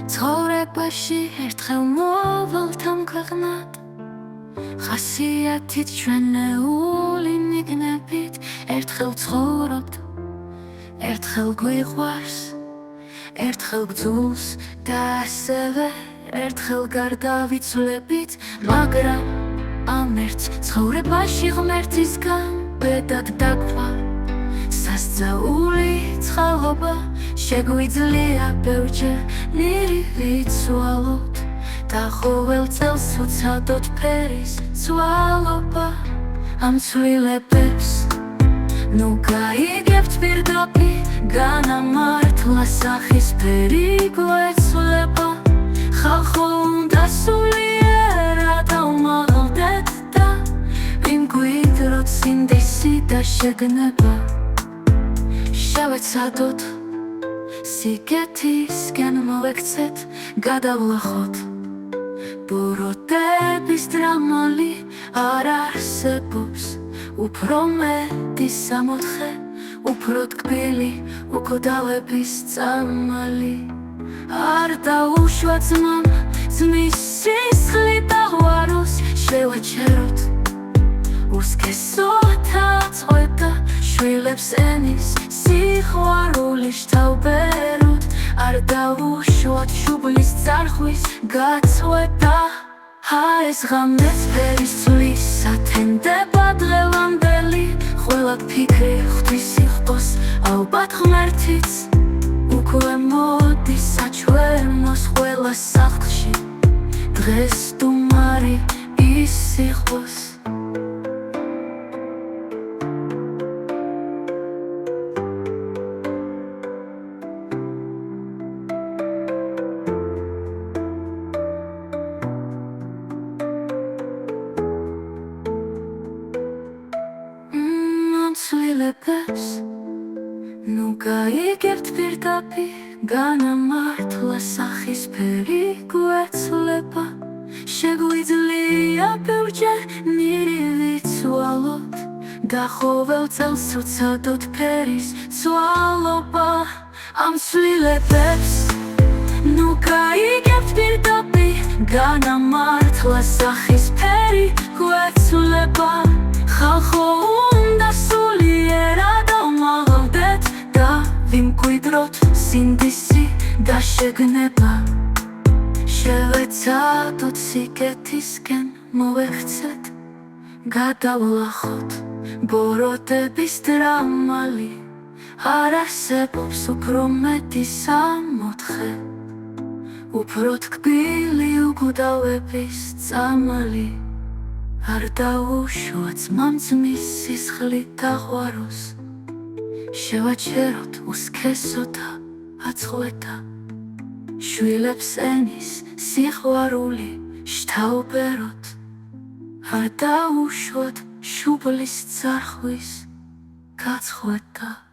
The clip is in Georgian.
ცხოვრებაში ერთხელ მოვალთ ამ ქვეყნად ხასიათით ჩვენეული ნიგნებით ერთხელ ცხოვრობთ ერთხელ გვიყვარს ერთხელ გძულს და ასევე ერთხელ გარდავიცვლებით მაგრამ ამ ერთ ცხოვრებაში ღმერთისგან ბედად დაგვა სასწაული ცხალობა შეგვიძლია ბევრჯერ ნირი ვიცვალოთ და ყოველ წელს უცადოთ ფერის ცვალობა ამ ცვლილებებს ნუ გაიგებთ პირდაპირ განამართლა სახის ფერი გვეცვლება ხალხო უნდა სულიერად ავმაღლდეთ და ვიმკვიდროთ სინდისი და შეგნება შევეცადოთ სიგეთისკენ მოვექცეთ გადავლახოთ ბოროტების დრამალი არ არსებობს უფრო მეტი სამოთხე უფრო ტკბილი უკვდავების წამალი არ დაუშვა ძმამ ძმის სისხლით აღვაროს შევაჩეროთ უსქესოთა წყვეტა შვილებს ენის სიყვარული შთავბეროთ არ დაუშვათ შუბლის წარხვის გაწყვეტა ეს ღამეც ფერის ცვლის ათენდება დღევანდელი ყველა ფიქრი ღვთის სიხდოს ალბათ ღმერთიც უკვე მოდის საჩვენოს ყველა სახლში დღეს სტუმარი ის სიხდოს ცვლილებებს ნუ გაიგებთ პირდაპირ განამართლა სახის ფერი გვეცვლება შეგვიძლია ბევრჯერ ნირი ვიცვალოთ და ყოველ წელს უცადოთ ფერის ცვალობა ამ ცვლილებებს ნუ გაიგებთ პირდაპირ განამართლა სახის ფერი გვეცვლება ხალხო უნდა სულიერად ავმაღლდეთ და ვიმკვიდროთ სინდისი და შეგნება შევეცადოთ სიგეთისკენ მოვექცეთ გადავლახოთ ბოროტების დრამალი არ არსებობს უფრო მეტი სამოთხე უფრო ტკბილი უკვდავების წამალი არ დაუშვა ძმამ ძმის სისხლით აღვაროს შევაჩეროთ უსქესოთა აწყვეტა შვილებს ენის სიყვარული შთავბეროთ არ დაუშვათ შუბლის წარხვის გაწყვეტა